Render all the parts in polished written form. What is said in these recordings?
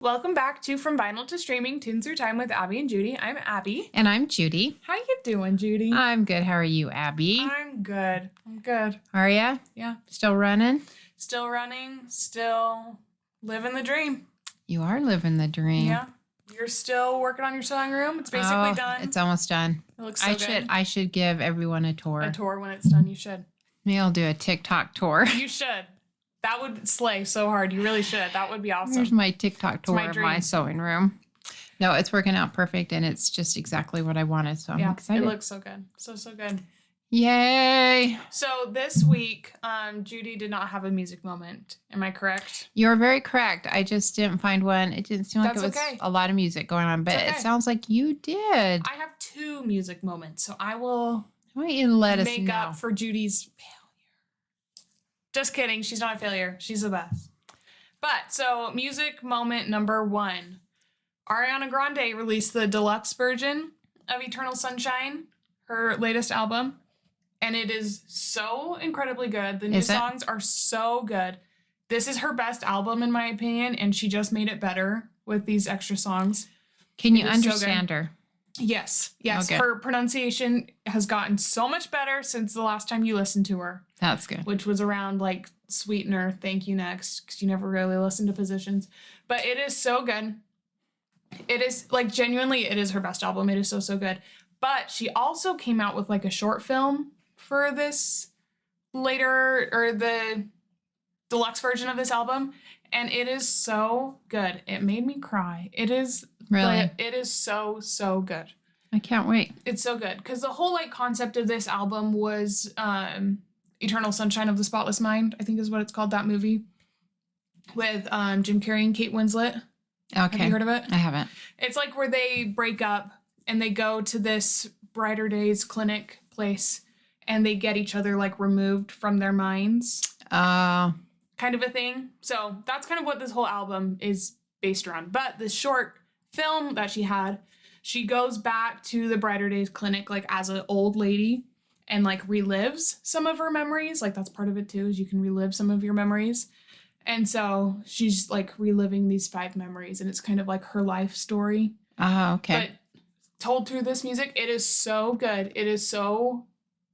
Welcome back to From Vinyl to Streaming, Tunes Through Time with Abby and Judy. I'm Abby. And I'm Judy. How you doing, Judy? I'm good. How are you, Abby? I'm good. Are ya? Yeah. Still running? Still running. Still living the dream. You are living the dream. Yeah. You're still working on your sewing room. It's basically done. It's almost done. It looks so good. I should give everyone a tour. A tour when it's done. You should. Maybe I'll do a TikTok tour. You should. That would slay so hard. You really should. That would be awesome. Here's my TikTok tour of my sewing room. No, it's working out perfect, and it's just exactly what I wanted, so I'm excited. It looks so good. So good. Yay! So this week, Judy did not have a music moment. Am I correct? You're very correct. I just didn't find one. It didn't seem like it was a lot of music going on, but it sounds like you did. I have 2 music moments, so I will want you to let us make up for Judy's failure. Just kidding. She's not a failure. She's the best. But, so, music moment number 1. Ariana Grande released the deluxe version of Eternal Sunshine, her latest album. And it is so incredibly good. The new songs are so good. This is her best album, in my opinion, and she just made it better with these extra songs. Can you understand her? Yes. Okay. Okay. Her pronunciation has gotten so much better since the last time you listened to her. That's good. Which was around, like, Sweetener, Thank You Next, because you never really listen to Positions. But it is so good. It is, like, genuinely, it is her best album. It is so good. But she also came out with, like, a short film for this later, or the deluxe version of this album, and it is so good. It made me cry. It is really, it is so good. I can't wait. It's so good because the whole like concept of this album was Eternal Sunshine of the Spotless Mind, I think is what it's called, that movie with Jim Carrey and Kate Winslet. Okay. Have you heard of it? I haven't. It's like where they break up and they go to this Brighter Days clinic place and they get each other like removed from their minds. Kind of a thing. So that's kind of what this whole album is based around. But the short film that she had, she goes back to the Brighter Days clinic like as an old lady and like relives some of her memories. Like that's part of it too, is you can relive some of your memories. And so she's like reliving these 5 memories and it's kind of like her life story. Oh, okay. But told through this music, it is so good. It is so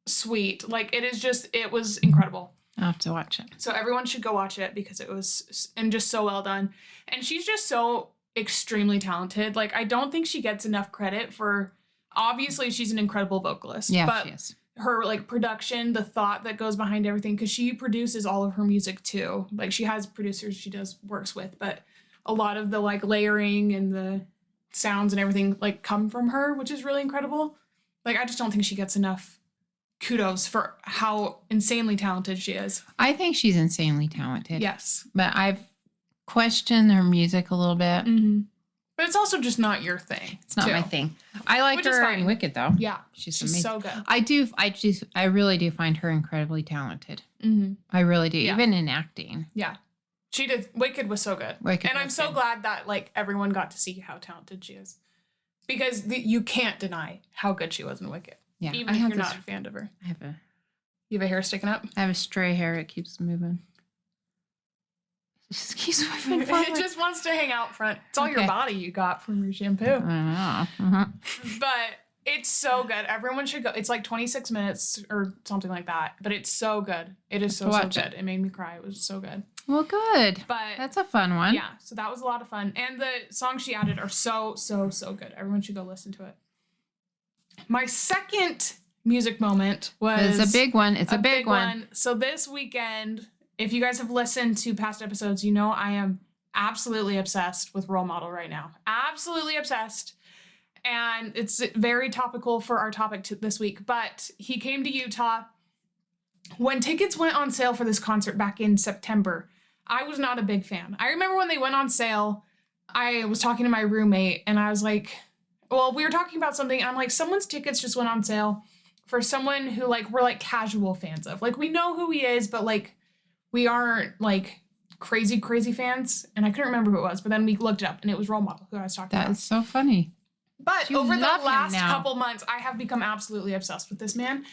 sweet. Like it was incredible. I'll have to watch it. So everyone should go watch it because it was just so well done. And she's just so extremely talented. Like I don't think she gets enough credit for, obviously she's an incredible vocalist. Yeah, but she is. Her like production, the thought that goes behind everything, because she produces all of her music too. Like she has producers she works with, but a lot of the like layering and the sounds and everything like come from her, which is really incredible. Like I just don't think she gets enough kudos for how insanely talented she is. I think she's insanely talented. Yes. But I've questioned her music a little bit. Mm-hmm. But it's also just not your thing. It's not my thing. I like her in Wicked though. Yeah. She's amazing. So good. I really do find her incredibly talented. Mm-hmm. I really do. Yeah. Even in acting. Yeah. She did. Wicked was so good. And I'm so glad that like everyone got to see how talented she is. Because you can't deny how good she was in Wicked. Yeah. Even if you're not a fan of her. You have a hair sticking up? I have a stray hair. It keeps moving. It just keeps moving forward. It just wants to hang out front. It's all your body you got from your shampoo. But it's so good. Everyone should go. It's like 26 minutes or something like that. But it's so good. It is so good. It made me cry. It was so good. Well, good. But that's a fun one. Yeah. So that was a lot of fun. And the songs she added are so good. Everyone should go listen to it. My second music moment was... It's a big one. It's a big one. So this weekend, if you guys have listened to past episodes, you know I am absolutely obsessed with Role Model right now. Absolutely obsessed. And it's very topical for our topic this week. But he came to Utah. When tickets went on sale for this concert back in September, I was not a big fan. I remember when they went on sale, I was talking to my roommate and I was like... Well, we were talking about something, and I'm like, someone's tickets just went on sale for someone who, like, we're, like, casual fans of. Like, we know who he is, but, like, we aren't, like, crazy fans. And I couldn't remember who it was, but then we looked it up, and it was Role Model, who I was talking about. That is so funny. But over the last couple months, I have become absolutely obsessed with this man.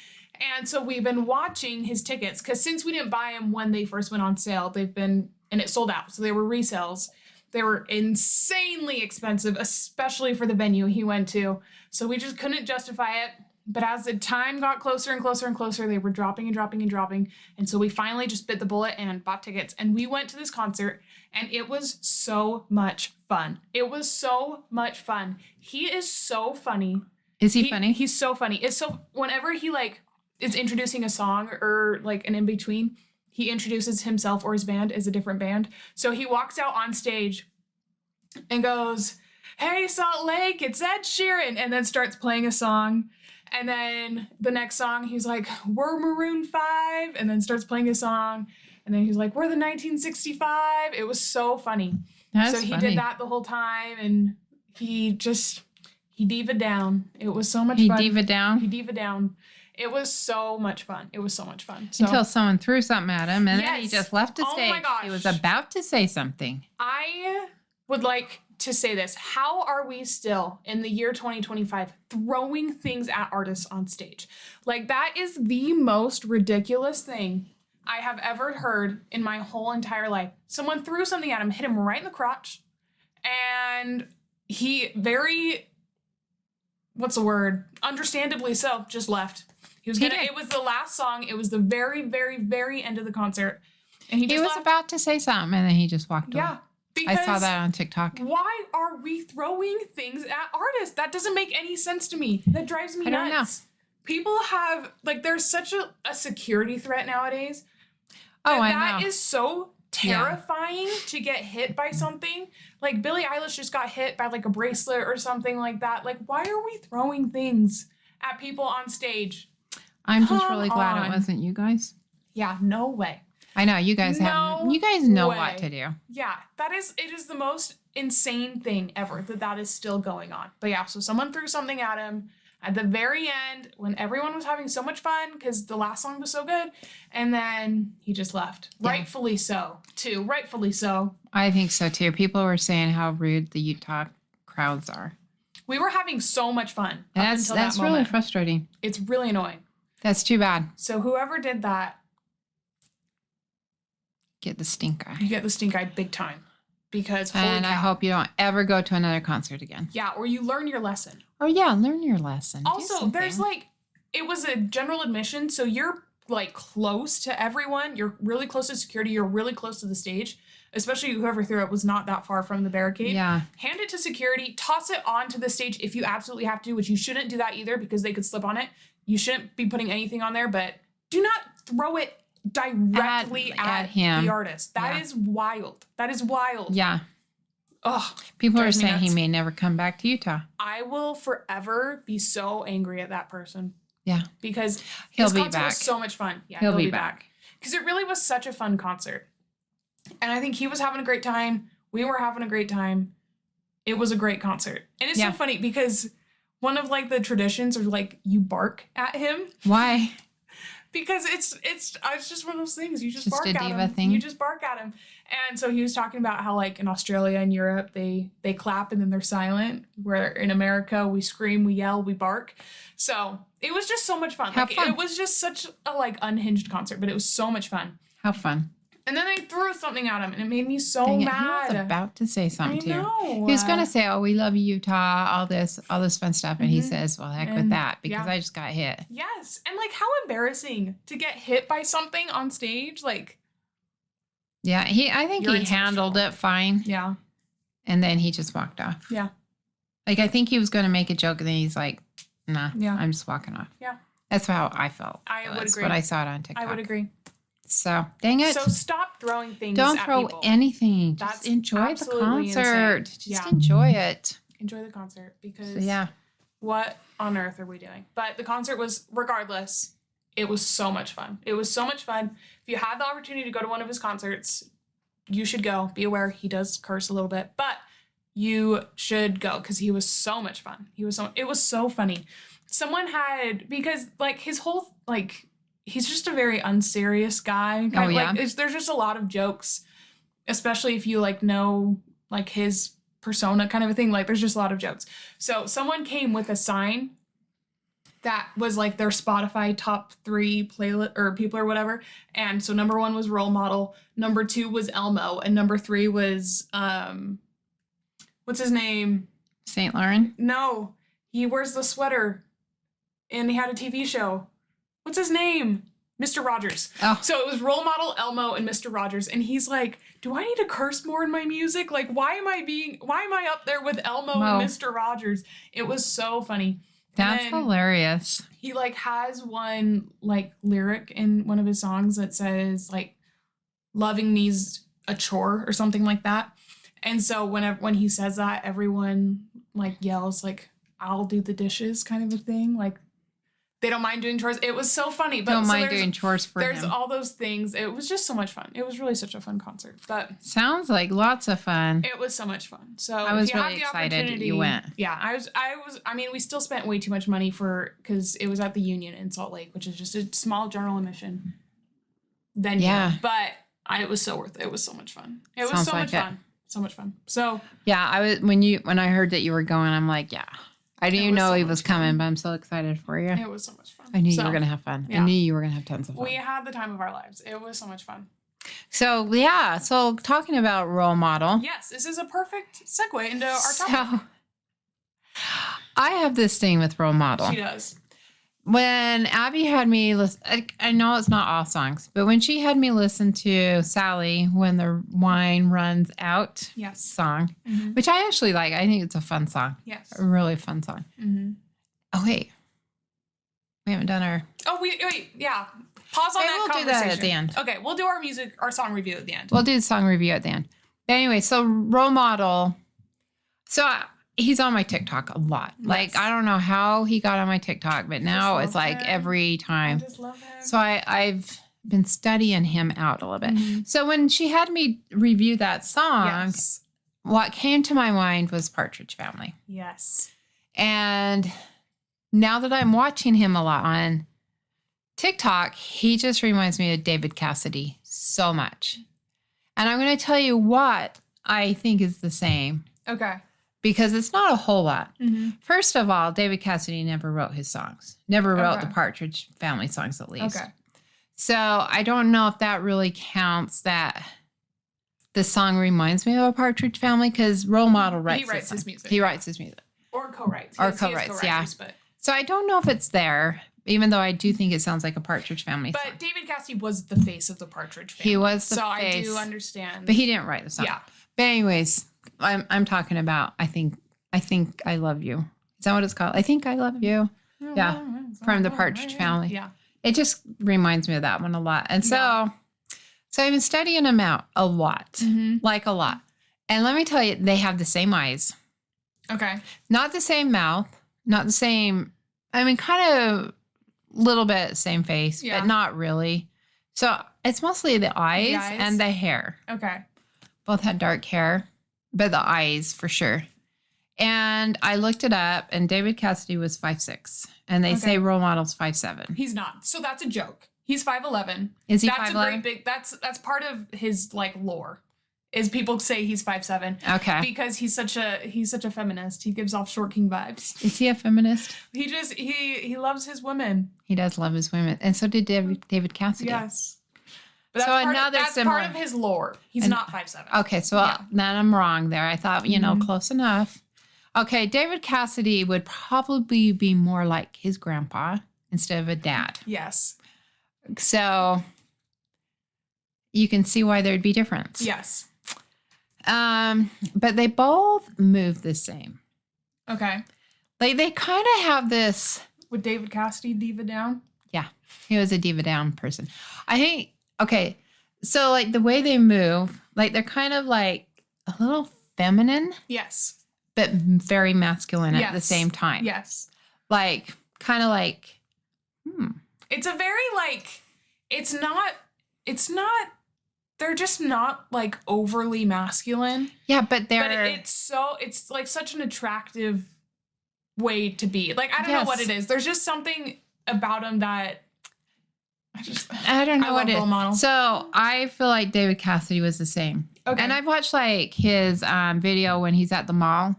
And so we've been watching his tickets, because since we didn't buy them when they first went on sale, they've been, and it sold out, so they were resales. They were insanely expensive, especially for the venue he went to. So we just couldn't justify it. But as the time got closer and closer and closer, they were dropping and dropping and dropping. And so we finally just bit the bullet and bought tickets. And we went to this concert, and it was so much fun. It was so much fun. He is so funny. Is he funny? He's so funny. It's so, whenever he like is introducing a song or like an in-between, he introduces himself or his band as a different band. So he walks out on stage and goes, "Hey, Salt Lake, it's Ed Sheeran," and then starts playing a song. And then the next song, he's like, "We're Maroon 5," and then starts playing a song. And then he's like, "We're the 1965. It was so funny. That's so he funny. did that the whole time, and he diva down. It was so much He fun. diva down? He diva down. It was so much fun. It was so much fun. So, Until someone threw something at him, and then he Yes. just left the Oh stage. my gosh. He was about to say something. I would like to say this. How are we still in the year 2025 throwing things at artists on stage? Like, that is the most ridiculous thing I have ever heard in my whole entire life. Someone threw something at him, hit him right in the crotch, and he understandably so, just left. It was the last song. It was the very, very, very end of the concert. And he was left. about to say something, and then he just walked away. Yeah. I saw Because that on TikTok. why are we throwing things at artists? That doesn't make any sense to me. That drives me I don't nuts. People have, like, there's such a security threat nowadays. Oh, I That know. is so terrifying to get hit by something. Like, Billie Eilish just got hit by, like, a bracelet or something like that. Like, why are we throwing things at people on stage? I'm just Come really glad on. it wasn't you guys. Yeah, no way. I know you guys No you guys know way. what to do. Yeah, it is the most insane thing ever that is still going on. But yeah, so someone threw something at him at the very end when everyone was having so much fun because the last song was so good, and then he just left. Yeah. Rightfully so, too. Rightfully so. I think so too. People were saying how rude the Utah crowds are. We were having so much fun And up that's until that really moment. frustrating. It's really annoying. That's too bad. So whoever did that, Get the stink eye. you get the stink eye big time. Because holy And I cow. hope you don't ever go to another concert again. Yeah, or you learn your lesson. Oh yeah, learn your lesson. Do Also, there's something. like, it was a general admission, so you're like close to everyone. You're really close to security. You're really close to the stage, especially whoever threw it was not that far from the barricade. Yeah. Hand it to security, toss it onto the stage if you absolutely have to, which you shouldn't do that either because they could slip on it. You shouldn't be putting anything on there, but do not throw it directly at him. the artist. That is wild. That is wild. Yeah. Ugh. People are Drives me saying he nuts. may never come back to Utah. I will forever be so angry at that person. Yeah. Because He'll his be concert back. was so much fun. Yeah, He'll be back. Because it really was such a fun concert. And I think he was having a great time. We were having a great time. It was a great concert. And it's so funny because one of like the traditions are like you bark at him. Why? Because it's just one of those things. You just bark a at diva him. thing? You just bark at him. And so he was talking about how like in Australia and Europe they clap and then they're silent. Where in America we scream, we yell, we bark. So it was just so much fun. Have fun. It was just such a like unhinged concert, but it was so much fun. How fun. And then they threw something at him and it made me so Dang it, mad. He was about to say something I to you. know. He was going to say, "Oh, we love you, Utah, all this fun stuff." And he says, "Well, heck with And, that because I just got hit." Yes. And like how embarrassing to get hit by something on stage. Like, Yeah, I think You're he in so much handled trouble. it fine. yeah. And then he just walked off. Yeah. Like, I think he was going to make a joke, and then he's like, "Nah, Yeah. I'm just walking off." Yeah. That's how I felt. I would That's agree. what I saw it on TikTok. I would agree. So, dang it. So stop throwing things Don't at throw people. anything. Just That's enjoy the absolutely concert. insane. Just Yeah. enjoy it. Enjoy the concert because So, yeah. what on earth are we doing? But the concert was, regardless, it was so much fun. It was so much fun. If you have the opportunity to go to one of his concerts, you should go. Be aware he does curse a little bit, but you should go because he was so much fun. It was so funny. Someone had, because like his whole, like, he's just a very unserious guy. Oh, yeah? Like, there's just a lot of jokes, especially if you like know like his persona kind of a thing. Like there's just a lot of jokes. So someone came with a sign that was like their Spotify top 3 playlist or people or whatever. And so number 1 was Role Model, number 2 was Elmo, and number 3 was what's his name? St. Laurent? No, he wears the sweater, and he had a TV show. What's his name? Mr. Rogers. Oh. So it was role model Elmo and Mr. Rogers, and he's like, do I need to curse more in my music? Like, why am I up there with Elmo and Mr. Rogers? It was so funny. That's hilarious. He like has one like lyric in one of his songs that says like, loving me's a chore or something like that. And so when he says that, everyone like yells like, I'll do the dishes kind of a thing. Like, they don't mind doing chores. It was so funny. But don't mind doing chores for There's him. all those things. It was just so much fun. It was really such a fun concert. But sounds like lots of fun. It was so much fun. So I was really excited you went. Yeah, I was. I mean, we still spent way too much money because it was at the Union in Salt Lake, which is just a small general admission venue. Yeah. But it was so worth it. It was so much fun. It was so much fun. So much fun. So yeah, I was when I heard that you were going, I'm like, yeah. I didn't know he was coming, but I'm so excited for you. It was so much fun. I knew you were going to have fun. Yeah. I knew you were going to have tons of fun. We had the time of our lives. It was so much fun. So, yeah. So, talking about role model. Yes, this is a perfect segue into our topic. So, I have this thing with role model. She does. When Abby had me listen, I know it's not all songs, but when she had me listen to Sally, When the Wine Runs Out song, which I actually like. I think it's a fun song. Yes. A really fun song. Mm-hmm. Oh, wait. We haven't done our... Oh, wait. Yeah. Pause on that conversation. We'll do that at the end. Okay, we'll do our song review at the end. We'll do the song review at the end. But anyway, so role model. So he's on my TikTok a lot. Yes. Like, I don't know how he got on my TikTok, but now it's like every time. I just love him. So I've been studying him out a little bit. Mm-hmm. So when she had me review that song, what came to my mind was Partridge Family. Yes. And now that I'm watching him a lot on TikTok, he just reminds me of David Cassidy so much. And I'm going to tell you what I think is the same. Okay. Because it's not a whole lot. Mm-hmm. First of all, David Cassidy never wrote his songs. Never wrote the Partridge Family songs, at least. Okay. So I don't know if that really counts that the song reminds me of a Partridge Family, because Role Model writes his music. He writes his music. Or co-writes. Yeah. But... So I don't know if it's there, even though I do think it sounds like a Partridge Family song. But David Cassidy was the face of the Partridge Family. He was the face. So I do understand. But he didn't write the song. Yeah. But anyways... I'm talking about I think I love you. Is that what it's called? I think I love you. Yeah. From the Partridge Family. Yeah. It just reminds me of that one a lot. And so I've been studying them out a lot. Mm-hmm. Like a lot. And let me tell you, they have the same eyes. Okay. Not the same mouth. Not the same, I mean, kind of little bit same face, but not really. So it's mostly the eyes and the hair. Okay. Both had dark hair. But the eyes, for sure. And I looked it up, and David Cassidy was 5'6". And they say Role Model's 5'7". He's not. So that's a joke. He's 5'11". Is he 5'11"? That's a great big... That's part of his, like, lore. Is people say he's 5'7". Okay. Because he's such a feminist. He gives off Short King vibes. Is he a feminist? He loves his women. He does love his women. And so did David Cassidy. Yes. But that's part of his lore. He's not 5'7". Okay, so then I'm wrong there. I thought, close enough. Okay, David Cassidy would probably be more like his grandpa instead of a dad. Yes. So you can see why there'd be difference. Yes. But they both move the same. Okay. Like they kind of have this. Would David Cassidy diva down? Yeah, he was a diva down person. I think. Okay, so like the way they move, like they're kind of like a little feminine. Yes. But very masculine at the same time. Yes. Like, kind of like, It's a very like, it's not, they're just not like overly masculine. Yeah, but it's like such an attractive way to be. Like, I don't know what it is. There's just something about them that I don't know what it is. So I feel like David Cassidy was the same. Okay. And I've watched like his video when he's at the mall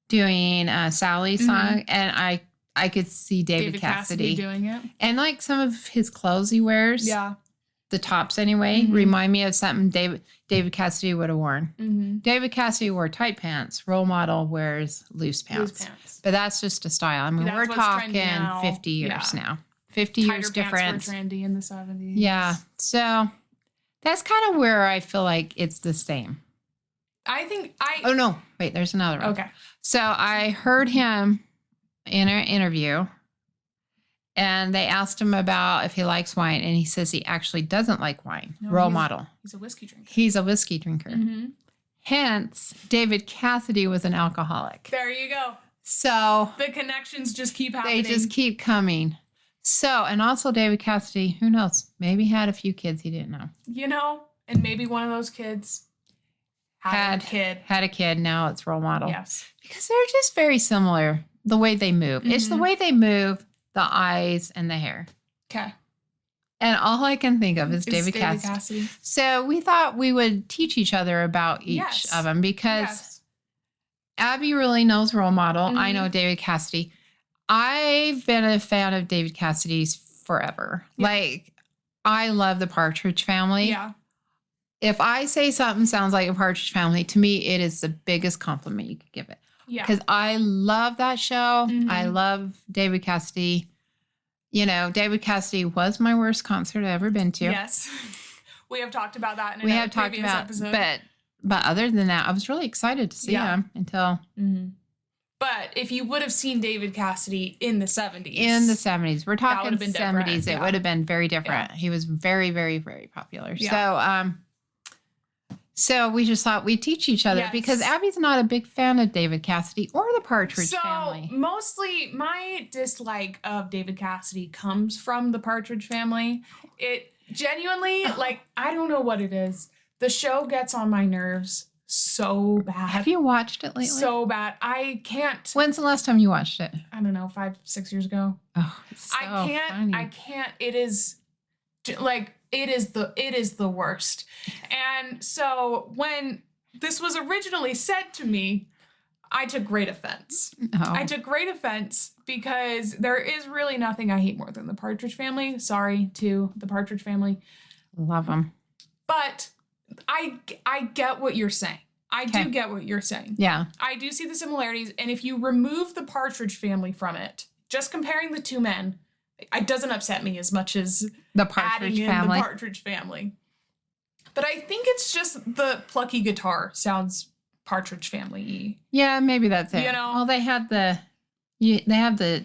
doing Sally's song, and I could see David Cassidy doing it. And like some of his clothes he wears. Yeah. the tops anyway, remind me of something David Cassidy would have worn. Mm-hmm. David Cassidy wore tight pants. Role model wears loose pants. But that's just a style. I mean, That's we're what's talking trendy now. 50 years Yeah. now. 50 years Tighter difference. pants were trendy in the 70s. Yeah. So that's kind of where I feel like it's the same. I think Oh, no. Wait, there's another one. Okay. So I heard him in an interview, and they asked him about if he likes wine, and he says he actually doesn't like wine. No, Role model. He's a whiskey drinker. He's a whiskey drinker. Mm-hmm. Hence, David Cassidy was an alcoholic. There you go. So The connections just keep happening. they just keep coming. So, and also David Cassidy, who knows, maybe had a few kids he didn't know. You know, and maybe one of those kids had a kid. Had a kid, now it's role model. Yes. Because they're just very similar, the way they move. It's the way they move, the eyes and the hair. Okay. And all I can think of is It's David Cassidy. Cassidy. So we thought we would teach each other about each Yes. of them because Yes. Abby really knows role model. I Mhm. know David Cassidy. I've been a fan of David Cassidy's forever. Yeah. Like, I love the Partridge Family. Yeah. If I say something sounds like a Partridge Family, to me, it is the biggest compliment you could give it. Yeah. Because I love that show. Mhm. I love David Cassidy. You know, David Cassidy was my worst concert I've ever been to. Yes. We have talked about that in We another have talked previous about, episode. but other than that, I was really excited to see Yeah. him until Mhm. But if you would have seen David Cassidy in the 70s. in the 70s. We're would talking have been 70s. different, It yeah. would have been very different. He was very, very, very popular. Yeah. So we just thought we'd teach each other Yes. because Abby's not a big fan of David Cassidy or the Partridge So Family. mostly my dislike of David Cassidy comes from the Partridge Family. It genuinely, like, I don't know what it is. The show gets on my nerves so bad. Have you watched it lately? So bad. I can't. When's the last time you watched it? I don't know, 5-6 years ago. Oh, it's so I funny. can't. It is like it is the worst. And so when this was originally said to me, I took great offense. Oh. I took great offense because there is really nothing I hate more than the Partridge Family. Sorry to the Partridge Family. Love them. But I get what you're saying. I do get what you're saying. Yeah. I do see the similarities. And if you remove the Partridge Family from it, just comparing the two men, it doesn't upset me as much as The Partridge adding in Family. the Partridge Family. But I think it's just the plucky guitar sounds Partridge Family-y. Yeah, maybe that's it. You know? Well, they have the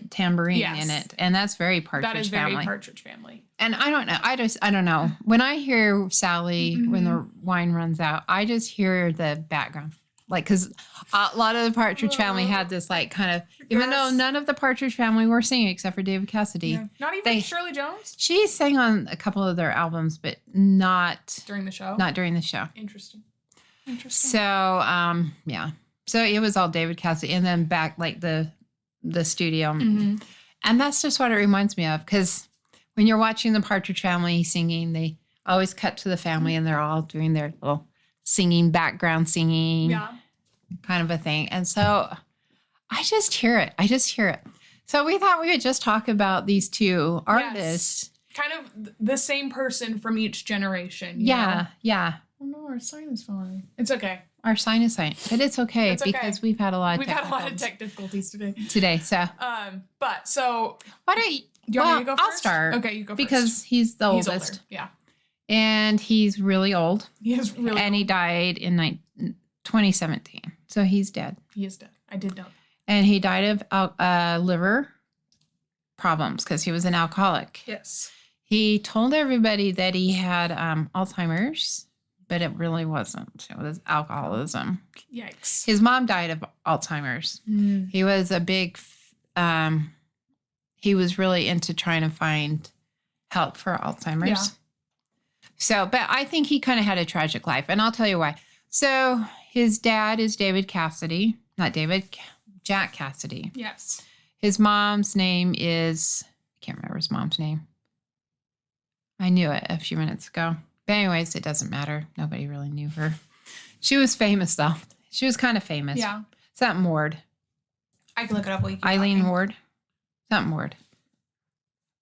tambourine Yes. in it, and that's very Partridge That is very Family. Partridge Family. And I don't know. I don't know. When I hear Sally, when the Mm-hmm. wine runs out, I just hear the background. Like, because a lot of the Partridge Family had this, like, kind of, even though Yes. none of the Partridge Family were singing except for David Cassidy. Yeah. Not even They- Shirley Jones She sang on a couple of their albums, but not during the show. during the show. Interesting. So, yeah. So it was all David Cassidy, and then back, like, the studio. Mhm. And that's just what it reminds me of, because when you're watching the Partridge Family singing, they always cut to the family and they're all doing their little singing, background singing Yeah. kind of a thing. And so I just hear it. So we thought we would just talk about these two artists. Kind of the same person from each generation. you Yeah, know? yeah. Oh no, our sign is falling. It's okay. Our sign is fine, but it's okay It's okay. because we've had a lot of We've had a lot of technicals tech difficulties today. today. So But so why don't you? do you want me to go first? I'll start. Okay, you go Because first. he's the He's oldest, older. Yeah. and he's really old, He is really and he died in 2017. So he's dead. He is dead. I did know. And he died of liver problems because he was an alcoholic. Yes. He told everybody that he had Alzheimer's, but it really wasn't. It was alcoholism. Yikes. His mom died of Alzheimer's. Mm. He was a big, he was really into trying to find help for Alzheimer's. Yeah. So, but I think he kind of had a tragic life, and I'll tell you why. So his dad is David Cassidy, not David, Jack Cassidy. Yes. His mom's name is, I can't remember his mom's name. I knew it a few minutes ago. But anyways, it doesn't matter. Nobody really knew her. She was famous, though. She was kind of famous. Yeah. Something Ward. I can look it up while you keep Eileen talking. Ward. Something Ward.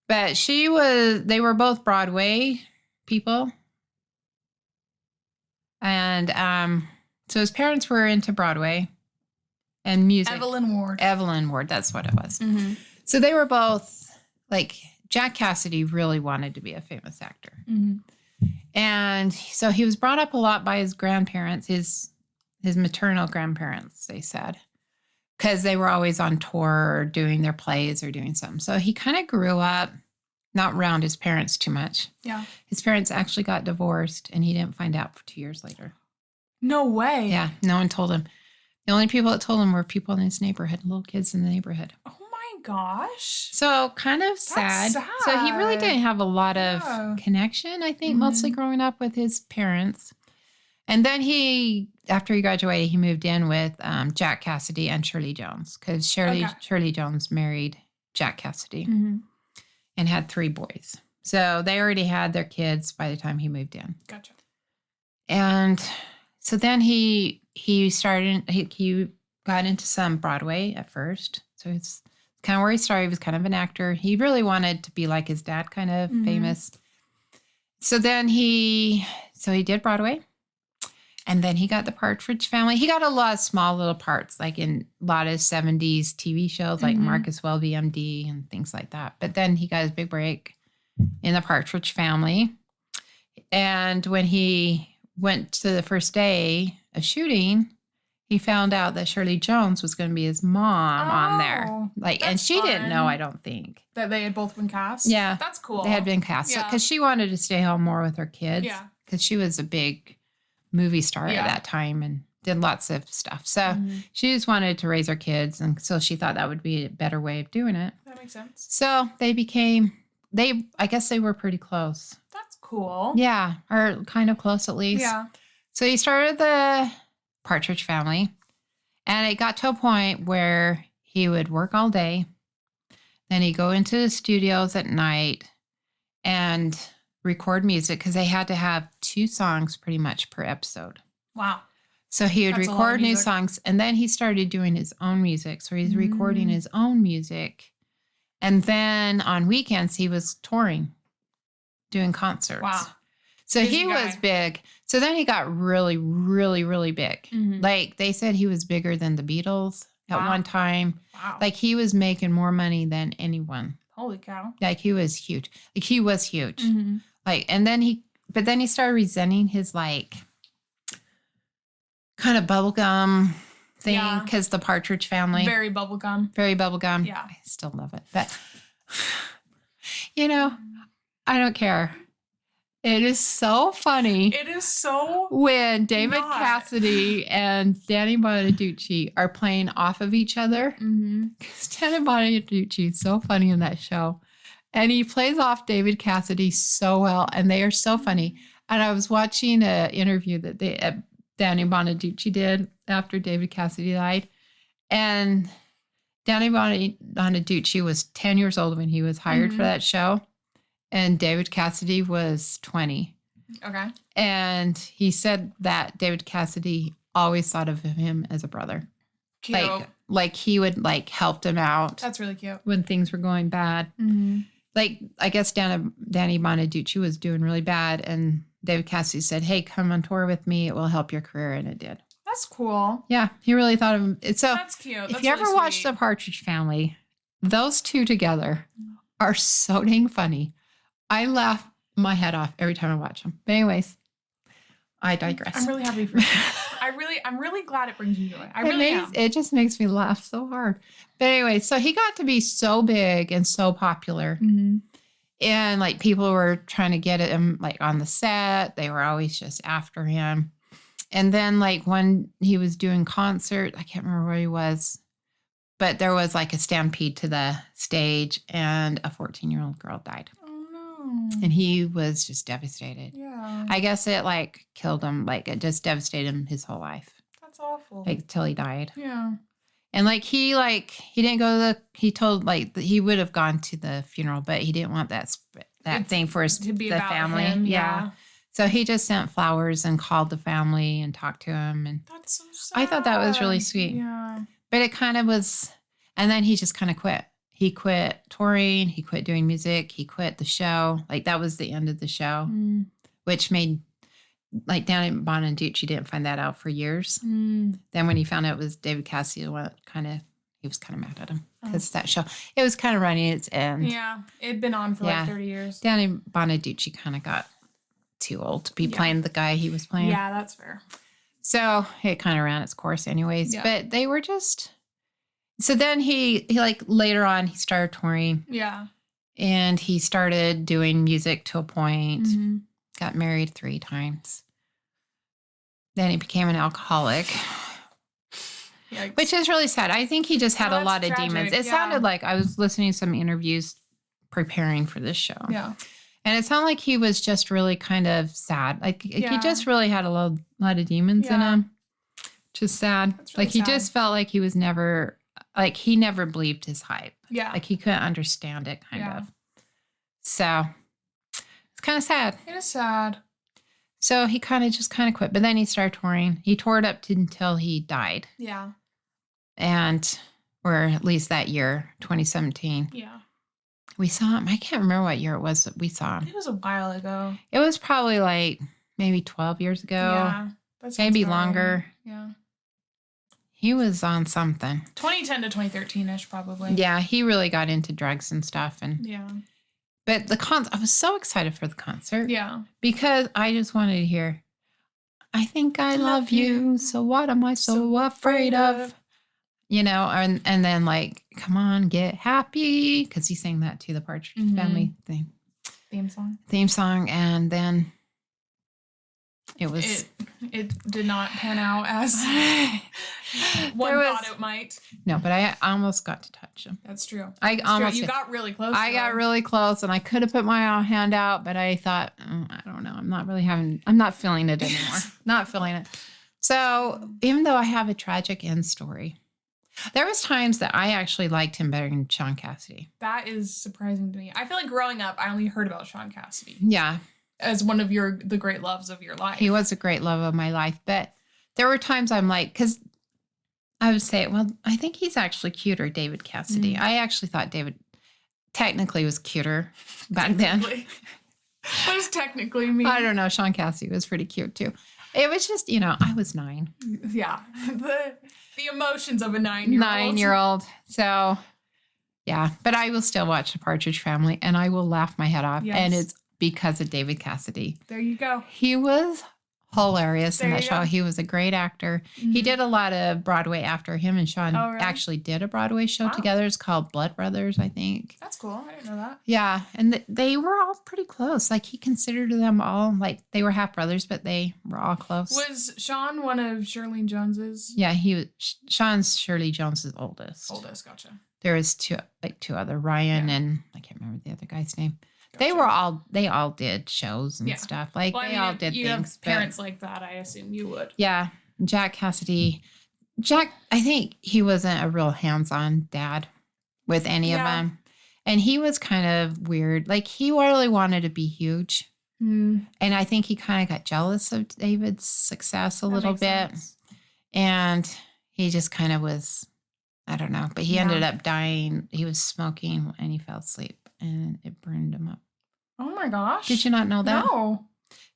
But they were both Broadway people. And so his parents were into Broadway and music. Evelyn Ward. Evelyn Ward, that's what it was. Mm-hmm. So they were both, like, Jack Cassidy really wanted to be a famous actor. Mm-hmm. And so he was brought up a lot by his grandparents, his maternal grandparents, they said, because they were always on tour or doing their plays or doing something. So he kind of grew up not around his parents too much. Yeah. His parents actually got divorced, and he didn't find out for 2 years later. No way. Yeah, no one told him. The only people that told him were people in his neighborhood, little kids in the neighborhood. Oh my gosh. So kind of sad. That's sad. So he really didn't have a lot of Yeah. connection, I think, mostly growing up with his parents. And then after he graduated, he moved in with Jack Cassidy and Shirley Jones, because Shirley Jones married Jack Cassidy and had 3 boys. So they already had their kids by the time he moved in. Gotcha. And so then he got into some Broadway at first. So it's kind of where he started. He was kind of an actor. He really wanted to be like his dad, kind of famous. So then he did Broadway. And then he got the Partridge Family. He got a lot of small little parts, like in a lot of 70s TV shows, like Marcus Welby, MD, and things like that. But then he got his big break in the Partridge Family. And when he went to the first day of shooting, he found out that Shirley Jones was going to be his mom on there. And she didn't know, I don't think. That they had both been cast? Yeah. That's cool. They had been cast. Yeah. Because she wanted to stay home more with her kids. Yeah. Because she was a big movie star at that time and did lots of stuff. So she just wanted to raise her kids. And so she thought that would be a better way of doing it. That makes sense. So I guess they were pretty close. That's cool. Yeah. Or kind of close at least. Yeah. So he started the Partridge Family. And it got to a point where he would work all day. Then he'd go into the studios at night and record music, because they had to have 2 songs pretty much per episode. Wow. So he would That's record new songs, and then he started doing his own music. So he's recording his own music. And then on weekends, he was touring, doing concerts. Wow. So Busy he guy. was big. So then he got really, really, really big. Like they said he was bigger than the Beatles at one time. Wow. Like he was making more money than anyone. Holy cow. Like he was huge. Like, and then he started resenting his like kind of bubblegum thing, because the Partridge Family. Very bubblegum. Very bubblegum. Yeah. I still love it. But, I don't care. It is so funny. It is so when David Cassidy and Danny Bonaducci are playing off of each other. Because Danny Bonaducci is so funny in that show. And he plays off David Cassidy so well. And they are so funny. And I was watching an interview that Danny Bonaducci did after David Cassidy died. And Danny Bonaducci was 10 years old when he was hired for that show. And David Cassidy was 20. Okay. And he said that David Cassidy always thought of him as a brother. Cute. Like he would like help him out. That's really cute. When things were going bad. Like, I guess Danny Bonaducci was doing really bad. And David Cassidy said, hey, come on tour with me. It will help your career. And it did. That's cool. Yeah. He really thought of him. So that's cute. If you ever watched The Partridge Family, those 2 together are so dang funny. I laugh my head off every time I watch them. But anyways, I digress. I'm really happy for you. I'm really glad it brings you joy. It just makes me laugh so hard. But anyway, so he got to be so big and so popular. And like people were trying to get him like on the set. They were always just after him. And then like when he was doing concert, I can't remember where he was, but there was like a stampede to the stage and a 14-year-old girl died. And he was just devastated. Yeah. I guess it like killed him. Like it just devastated him his whole life. That's awful. Like till he died. Yeah. And like he didn't go to he told like that he would have gone to the funeral, but he didn't want that thing for the family. Him, yeah. So he just sent flowers and called the family and talked to him. And that's so sad. I thought that was really sweet. Yeah. But it kind of was, and then he just kind of quit. He quit touring. He quit doing music. He quit the show. Like that was the end of the show. which made, like, Danny Bonaducci didn't find that out for years. Then when he found out it was David Cassidy, he was kind of mad at him because that show, it was kind of running its end. Yeah, it'd been on for like 30 years. Danny Bonaducci kind of got too old to be playing the guy he was playing. Yeah, that's fair. So it kind of ran its course anyways. Yeah. But they were just... So then he like later on, he started touring. Yeah. And he started doing music to a point. Mm-hmm. Got married 3 times. Then he became an alcoholic. Yikes. Which is really sad. I think he just had a lot of demons. It sounded like, I was listening to some interviews preparing for this show. Yeah. And it sounded like he was just really kind of sad. Like he just really had a lot of demons in him. Just sad. Really like he just felt like he was never, like he never believed his hype. Yeah. Like he couldn't understand it kind of. So it's kind of sad. It is sad. So he kind of quit. But then he started touring. He toured up until he died. Yeah. And, or at least that year, 2017. Yeah. We saw him. I can't remember what year it was that we saw him. It was a while ago. It was probably like maybe 12 years ago. Yeah. Maybe longer. Yeah. He was on something. 2010 to 2013-ish, probably. Yeah, he really got into drugs and stuff. And but I was so excited for the concert. Yeah. Because I just wanted to hear, I think I love you, so what am I so afraid of? You know, and then like, come on, get happy. Because he sang that to the Partridge Family theme song. And then it was... It did not pan out as one thought it might. No, but I almost got to touch him. That's true. You got really close. I got really close, and I could have put my hand out, but I thought, I don't know. I'm not feeling it anymore. Not feeling it. So even though I have a tragic end story, there was times that I actually liked him better than Sean Cassidy. That is surprising to me. I feel like growing up, I only heard about Sean Cassidy. Yeah. As one of the great loves of your life. He was a great love of my life. But there were times I'm like, because I would say, well, I think he's actually cuter, David Cassidy. I actually thought David technically was cuter back then. What does technically mean? I don't know. Sean Cassidy was pretty cute too. It was just, I was 9. Yeah. The emotions of a 9-year-old. 9-year-old. So, yeah. But I will still watch The Partridge Family, and I will laugh my head off. Yes. And it's because of David Cassidy. There you go. He was hilarious in that show. He was a great actor. Mm-hmm. He did a lot of Broadway after him and Sean actually did a Broadway show together. It's called Blood Brothers, I think. That's cool. I didn't know that. Yeah. And they were all pretty close. Like he considered them all, like they were half brothers, but they were all close. Was Sean one of Shirley Jones's? Yeah, Sean's Shirley Jones's oldest. Gotcha. There was two other, Ryan and I can't remember the other guy's name. Gotcha. They all did shows and stuff. Like they all did things. Have parents like that, I assume you would. Yeah. Jack Cassidy. I think he wasn't a real hands-on dad with any of them. And he was kind of weird. Like he really wanted to be huge. And I think he kind of got jealous of David's success a little bit. Sense. And he just kind of was, I don't know. But he ended up dying. He was smoking and he fell asleep. And it burned him up. Oh my gosh. Did you not know that? No.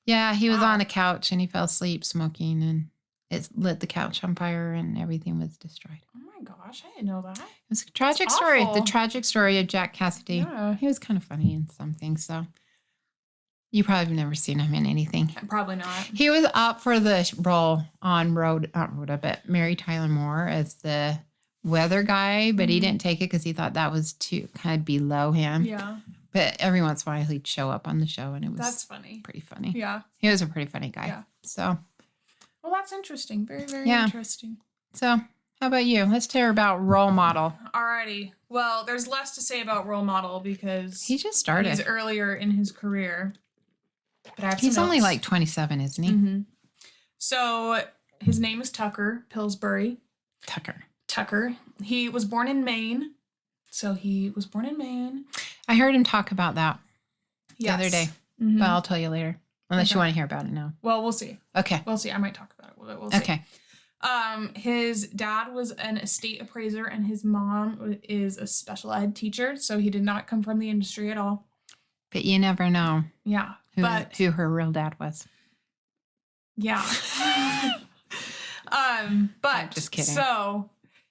Yeah, he was on a couch and he fell asleep smoking and it lit the couch on fire and everything was destroyed. Oh my gosh, I didn't know that. It was a tragic story. The tragic story of Jack Cassidy. Yeah. He was kind of funny in some things, so you probably have never seen him in anything. Probably not. He was up for the role on Mary Tyler Moore as the weather guy, but he didn't take it because he thought that was too kind of below him. Yeah. But every once in a while he'd show up on the show and it was That's funny. Pretty funny. Yeah. He was a pretty funny guy. Yeah. So. Well, that's interesting. Very, very interesting. So how about you? Let's hear about Role Model. Alrighty. Well, there's less to say about Role Model because he just started. He's earlier in his career. But he's only like 27, isn't he? Mm-hmm. So his name is Tucker Pillsbury. Tucker. He was born in Maine. So he was born in Maine. I heard him talk about that the other day. Mm-hmm. But I'll tell you later. Unless you want to hear about it now. Well, we'll see. Okay. We'll see. I might talk about it. We'll see. Okay. His dad was an estate appraiser and his mom is a special ed teacher. So he did not come from the industry at all. But you never know. Yeah. who her real dad was. Yeah. But I'm just kidding. So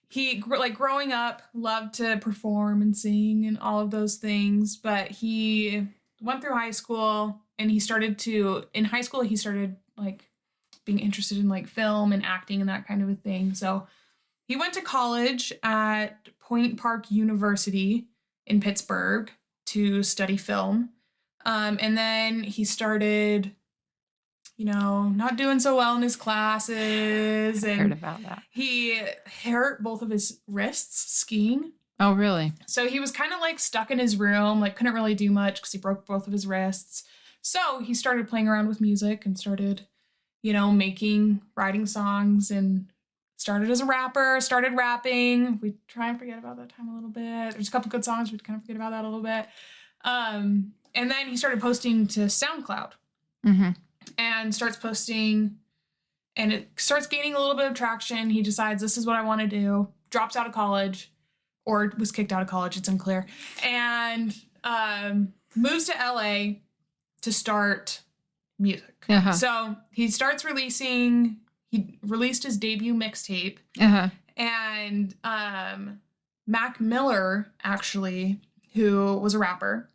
he, like, growing up, loved to perform and sing and all of those things. But he went through high school, and in high school, he started, like, being interested in, like, film and acting and that kind of a thing. So he went to college at Point Park University in Pittsburgh to study film. And then he started, not doing so well in his classes. I And heard about that. he hurt both of his wrists skiing. Oh, really? So he was kind of like stuck in his room, like couldn't really do much because he broke both of his wrists. So he started playing around with music and started, writing songs, and started as a rapper, started rapping. We try and forget about that time a little bit. There's a couple good songs, we kind of forget about that a little bit. And then he started posting to SoundCloud. Mm-hmm. And starts posting, and it starts gaining a little bit of traction. He decides, this is what I want to do, drops out of college, or was kicked out of college, it's unclear, and moves to LA to start music. Uh-huh. So he released his debut mixtape, and Mac Miller, actually, who was a rapper,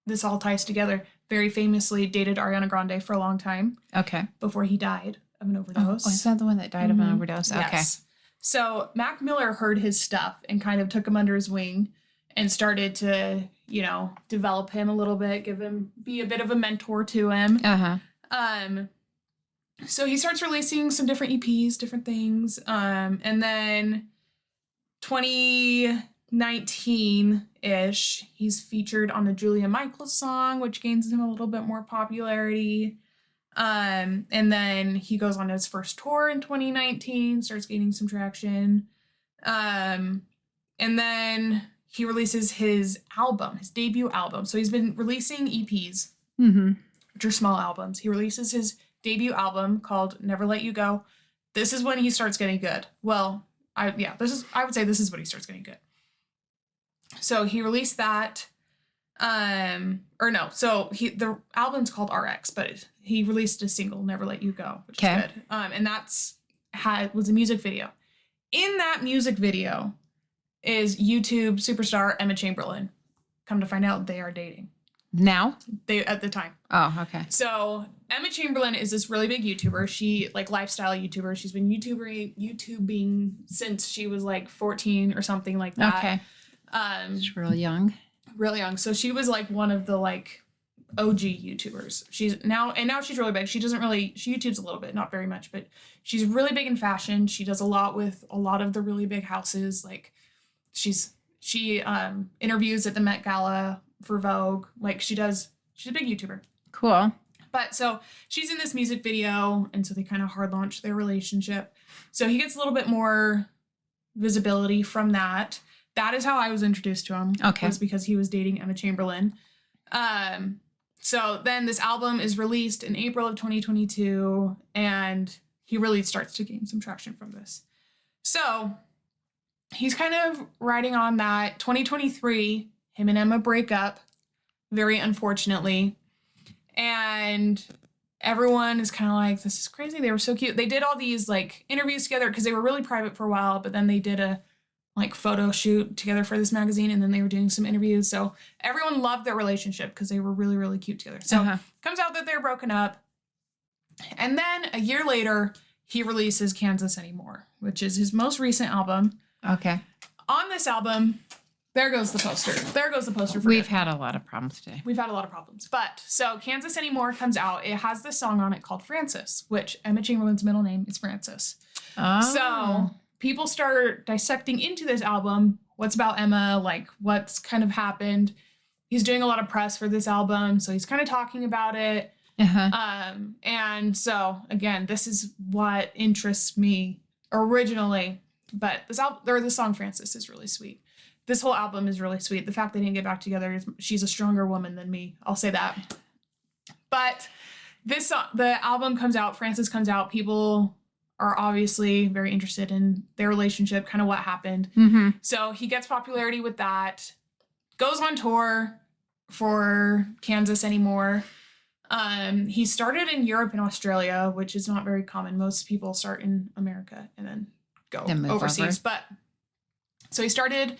this all ties together, very famously dated Ariana Grande for a long time. Okay. Before he died of an overdose. Oh, is that the one that died of an overdose? Yes. Okay. So Mac Miller heard his stuff and kind of took him under his wing and started to, develop him a little bit, be a bit of a mentor to him. So he starts releasing some different EPs, different things. And then 2019-ish, he's featured on a Julia Michaels song, which gains him a little bit more popularity. And then he goes on his first tour in 2019, starts gaining some traction. And then he releases his debut album. So he's been releasing EPs, which are small albums. He releases his debut album called Never Let You Go. This is when he starts getting good. Well, I would say this is when he starts getting good. So he released that, the album's called RX, but he released a single, Never Let You Go, which is good. And was a music video. In that music video is YouTube superstar Emma Chamberlain. Come to find out, they are dating. Now? At the time. Oh, okay. So Emma Chamberlain is this really big YouTuber. She, lifestyle YouTuber. She's been YouTubing since she was 14 or something like that. Okay. She's real young. Really young. So she was one of the OG YouTubers. Now she's really big. She YouTubes a little bit, not very much, but she's really big in fashion. She does a lot with a lot of the really big houses. She interviews at the Met Gala for Vogue. She's a big YouTuber. Cool. But so she's in this music video, and so they kind of hard launch their relationship. So he gets a little bit more visibility from that. That is how I was introduced to him. Okay. Was because he was dating Emma Chamberlain. So then this album is released in April of 2022, and he really starts to gain some traction from this. So he's kind of riding on that. 2023, him and Emma break up, very unfortunately. And everyone is kind of like, this is crazy. They were so cute. They did all these interviews together because they were really private for a while, but then they did a photo shoot together for this magazine, and then they were doing some interviews. So everyone loved their relationship because they were really, really cute together. So comes out that they're broken up. And then a year later, he releases Kansas Anymore, which is his most recent album. Okay. On this album, there goes the poster. We've had a lot of problems today. We've had a lot of problems. But so Kansas Anymore comes out. It has this song on it called Frances, which Emma Chamberlain's middle name is Frances. Oh. So people start dissecting into this album. What's about Emma? What's kind of happened? He's doing a lot of press for this album, so he's kind of talking about it. And so again, this is what interests me originally. But the song Frances is really sweet. This whole album is really sweet. The fact they didn't get back together, she's a stronger woman than me. I'll say that. But the album comes out, Frances comes out. People are obviously very interested in their relationship, kind of what happened. So he gets popularity with that, goes on tour, for Kansas anymore. He started in Europe and Australia, which is not very common. Most people start in America and then go overseas. But so he started,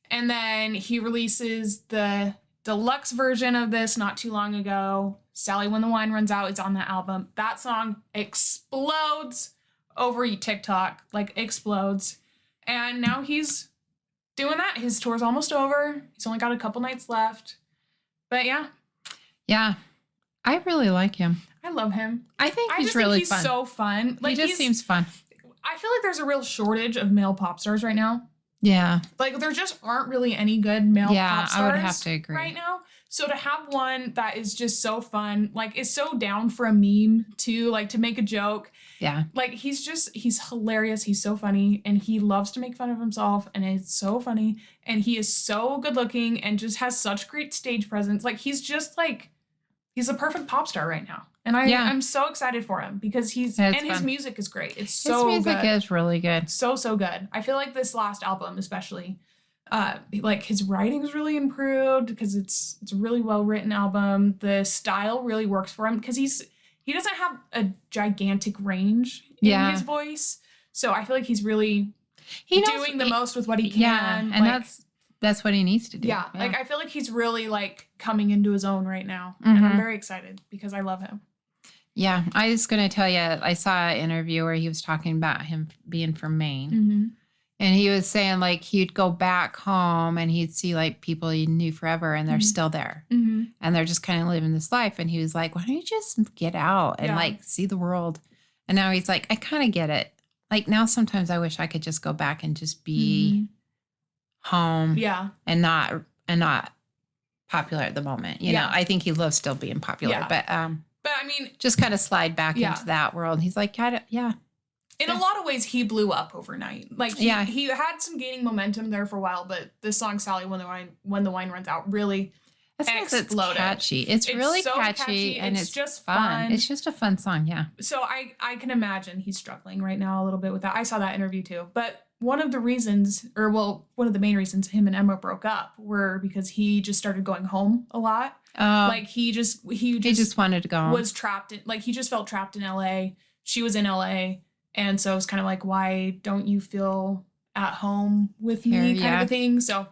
and then he releases the deluxe version of this not too long ago. Sally When the Wine Runs Out is on that album. That song explodes over TikTok, like explodes. And now he's doing that. His tour's almost over. He's only got a couple nights left. But yeah. Yeah. I really like him. I love him. I think he's really fun. He's so fun. Like, he just seems fun. I feel like there's a real shortage of male pop stars right now. Yeah. Like, there just aren't really any good male pop stars I would have to agree. Right now. So to have one that is just so fun, like, is so down for a meme too, like to make a joke. Yeah. Like, he's hilarious. He's so funny, and he loves to make fun of himself, and it's so funny. And he is so good looking and just has such great stage presence. Like, he's just like, he's a perfect pop star right now. And I'm so excited for him because his music is great. It's so good. His music is really good. So good. I feel like this last album especially, like his writing is really improved because it's a really well written album. The style really works for him because he doesn't have a gigantic range in his voice. So I feel like he's really doing the most with what he can. Yeah, and like, that's what he needs to do. Yeah, like I feel like he's really like coming into his own right now. And I'm very excited because I love him. Yeah, I was going to tell you, I saw an interview where he was talking about him being from Maine. Mm-hmm. And he was saying, like, he'd go back home and he'd see, like, people he knew forever and they're still there. Mm-hmm. And they're just kind of living this life. And he was like, why don't you just get out and, like, see the world? And now he's like, I kind of get it. Like, now sometimes I wish I could just go back and just be home. Yeah. And not popular at the moment. You know, I think he loves still being popular. Yeah. But I mean, just kind of slide back into that world. He's like, in a lot of ways, he blew up overnight. Like, he had some gaining momentum there for a while, but this song, Sally, When the Wine Runs Out, really exploded. It's catchy. It's really so catchy, and it's just fun. It's just a fun song, yeah. So I can imagine he's struggling right now a little bit with that. I saw that interview too. But one of the main reasons him and Emma broke up were because he just started going home a lot. Like he just wanted to go home. Was trapped in, like, he just felt trapped in LA. She was in LA. And so it's kind of like, why don't you feel at home with me kind of a thing. So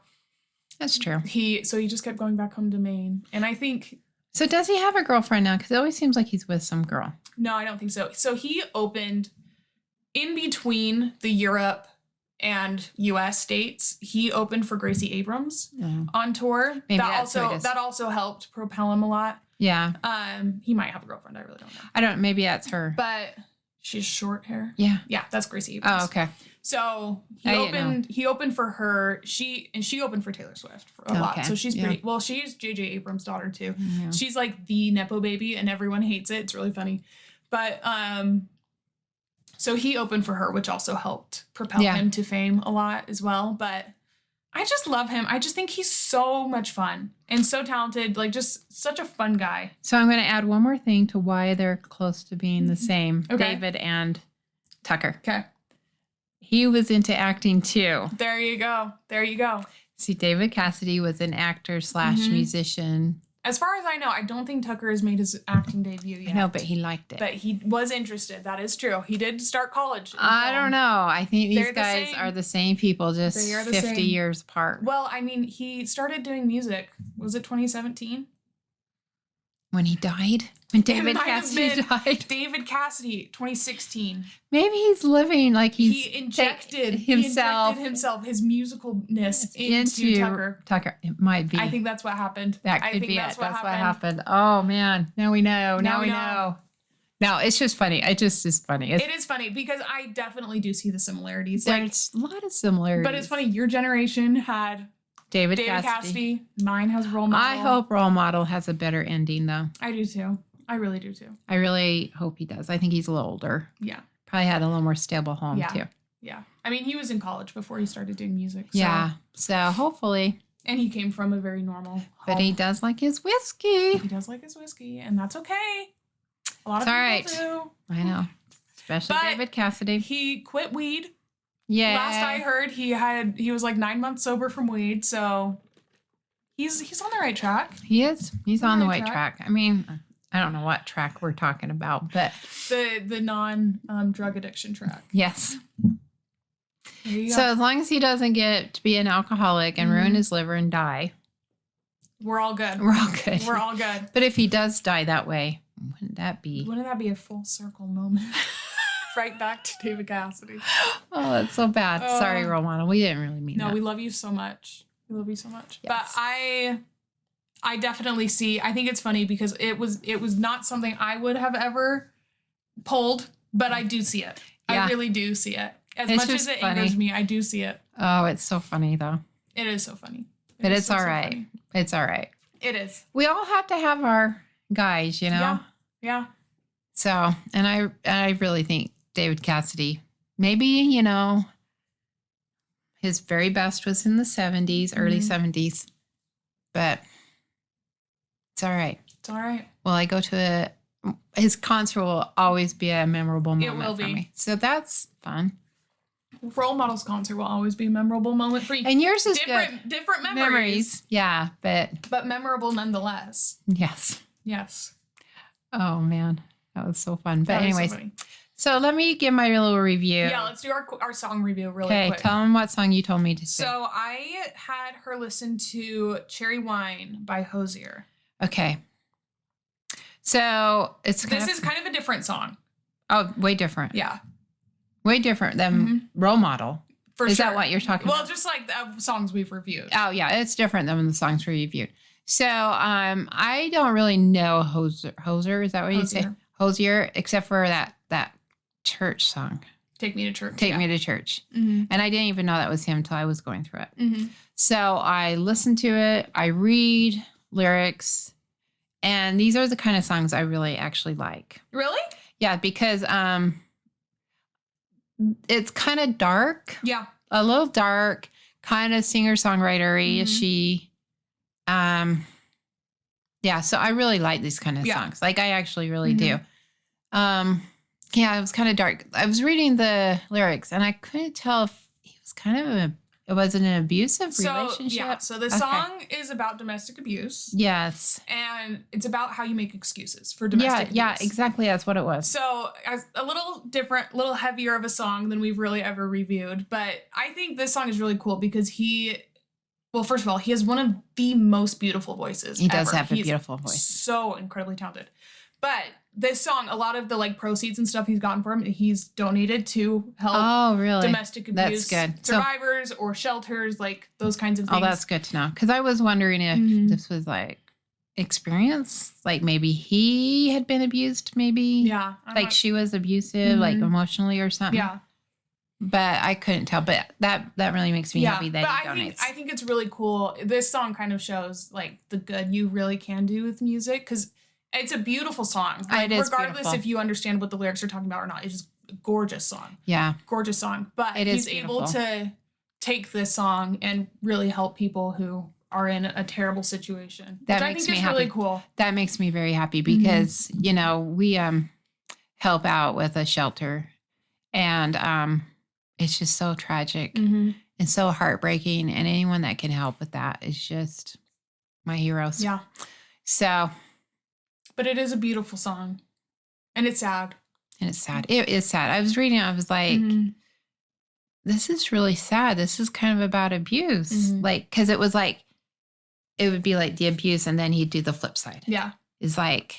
that's true. He just kept going back home to Maine. And I think. So does he have a girlfriend now? Because it always seems like he's with some girl. No, I don't think so. So he opened in between the Europe and U.S. states. He opened for Gracie Abrams on tour. Maybe that also helped propel him a lot. Yeah. He might have a girlfriend. I really don't know. Maybe that's her. But she's short hair. Yeah. Yeah, that's Gracie Abrams. Oh, okay. So he opened for her. She opened for Taylor Swift for a lot. So she's pretty well, she's J.J. Abrams' daughter too. Yeah. She's like the Nepo baby and everyone hates it. It's really funny. But so he opened for her, which also helped propel him to fame a lot as well. But I just love him. I just think he's so much fun and so talented, like just such a fun guy. So I'm going to add one more thing to why they're close to being the same. Okay. David and Tucker. Okay. He was into acting too. There you go. See, David Cassidy was an actor / musician. As far as I know, I don't think Tucker has made his acting debut yet. I know, but he liked it. But he was interested. That is true. He did start college. I don't know. I think these guys are the same people, just 50 years apart. Well, I mean, he started doing music. Was it 2017? When he died? When David Cassidy died? David Cassidy, 2016. Maybe he's living like he injected himself, his musicalness into Tucker. Tucker, it might be. I think that's what happened. That could be it. That's what happened. Oh, man. Now we know. Now we know. Now, it's just funny. It just is funny. It is funny because I definitely do see the similarities. There's a lot of similarities. But it's funny. Your generation had David Cassidy. Mine has Role Model. I hope Role Model has a better ending, though. I do, too. I really do, too. I really hope he does. I think he's a little older. Yeah. Probably had a little more stable home, too. Yeah. I mean, he was in college before he started doing music. So. Yeah. So, hopefully. And he came from a very normal home. But he does like his whiskey. He does like his whiskey, and that's okay. A lot of people do. I know. Especially David Cassidy. He quit weed. Yeah. Last I heard, he was like 9 months sober from weed, so he's on the right track. He is. He's on the right track. I mean, I don't know what track we're talking about, but the non drug addiction track. Yes. So as long as he doesn't get to be an alcoholic and ruin his liver and die, we're all good. We're all good. We're all good. But if he does die that way, wouldn't that be a full circle moment? Right back to David Cassidy. Oh, that's so bad. Sorry, Romana. We didn't really mean that. No, we love you so much. We love you so much. Yes. But I definitely see. I think it's funny because it was not something I would have ever pulled, but I do see it. Yeah. I really do see it. As much as it angers me, I do see it. Oh, it's so funny though. It is so funny. But it's all right. It's all right. It is. We all have to have our guys, you know? Yeah. Yeah. So, and I really think David Cassidy, maybe, you know, his very best was in the 70s, early 70s, but it's all right. It's all right. Well, I go to his concert will always be a memorable moment for me. So that's fun. Role Models concert will always be a memorable moment for you. And yours is different memories. Yeah, but memorable nonetheless. Yes. Yes. Oh man, that was so fun. But anyways, so let me give my little review. Yeah, let's do our song review really quick. Okay, tell them what song you told me to sing. So I had her listen to Cherry Wine by Hozier. Okay. So this is kind of a different song. Oh, way different. Yeah. Way different than Role Model. Is that what you're talking about? Well, just like the songs we've reviewed. Oh, yeah. It's different than the songs we reviewed. So I don't really know Hozier. Is that what you say? Hozier, except for that church song. Take Me to Church. Take Me to Church. Mm-hmm. And I didn't even know that was him until I was going through it. Mm-hmm. So I listen to it. I read lyrics. And these are the kind of songs I really actually like. Really? Yeah, because it's kind of dark. Yeah. A little dark, kind of singer-songwriter-y is she. Yeah, so I really like these kind of songs. Like I actually really do. Yeah, it was kind of dark. I was reading the lyrics and I couldn't tell if he was kind of it wasn't an abusive relationship. Yeah, so the song is about domestic abuse. Yes. And it's about how you make excuses for domestic abuse. Yeah, exactly. That's what it was. So a little different, a little heavier of a song than we've really ever reviewed. But I think this song is really cool because first of all, he has one of the most beautiful voices He does have a beautiful voice. So incredibly talented. But this song, a lot of the proceeds and stuff he's gotten from it, he's donated to help domestic abuse survivors or shelters, like those kinds of things. Oh, that's good to know. Because I was wondering if this was experience, like maybe he had been abused, maybe. Yeah. She was abusive, like emotionally or something. Yeah. But I couldn't tell. But that really makes me happy that he donates. I think it's really cool. This song kind of shows the good you really can do with music because it's a beautiful song. It is regardless beautiful. If you understand what the lyrics are talking about or not, it's just a gorgeous song. Yeah. Gorgeous song. But he's able to take this song and really help people who are in a terrible situation. That which makes I think me is happy. Really cool. That makes me very happy because, we help out with a shelter and it's just so tragic and so heartbreaking. And anyone that can help with that is just my heroes. Yeah. So. But it is a beautiful song. And it's sad. And it's sad. It is sad. I was reading it. I was like, this is really sad. This is kind of about abuse. Because it was it would be the abuse and then he'd do the flip side. Yeah. It's and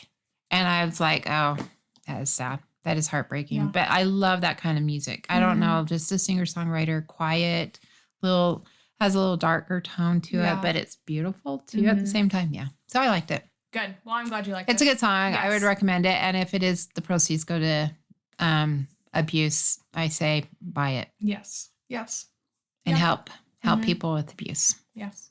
I was like, oh, that is sad. That is heartbreaking. Yeah. But I love that kind of music. I don't know, just a singer-songwriter, quiet, has a little darker tone to it, but it's beautiful too at the same time. Yeah. So I liked it. Good. Well, I'm glad you liked it. It's a good song. Yes. I would recommend it. And if it is the proceeds go to abuse, I say buy it. Yes. Yes. And help people with abuse. Yes.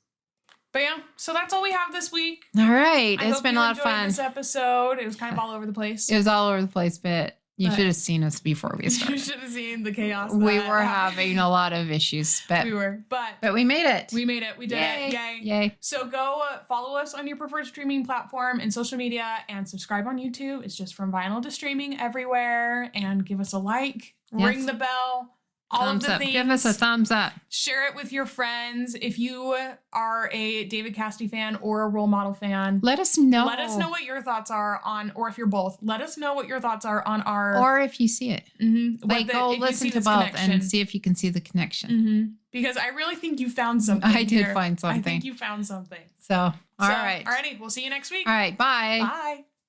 But yeah, so that's all we have this week. All right. It's been a lot of fun. This episode. It was kind of all over the place. It was all over the place, but you should have seen us before we started. You should have seen the chaos. We were having a lot of issues, but we made it. We made it. We did it. Yay. Yay. So go follow us on your preferred streaming platform and social media and subscribe on YouTube. It's just From Vinyl to Streaming everywhere. And give us a like, ring the bell, all thumbs of the up. things. Give us a thumbs up. Share it with your friends. If you are a David Cassidy fan or a role model fan, Let us know. let us know what your thoughts are on, or if you're both, let us know what your thoughts are on our. Or if you see it. Like, go if you listen see to this both connection. and see if you can see the connection. Because I really think you found something. I did here. find something. I think you found something. So, all right. Alrighty, we'll see you next week. All right. Bye. Bye.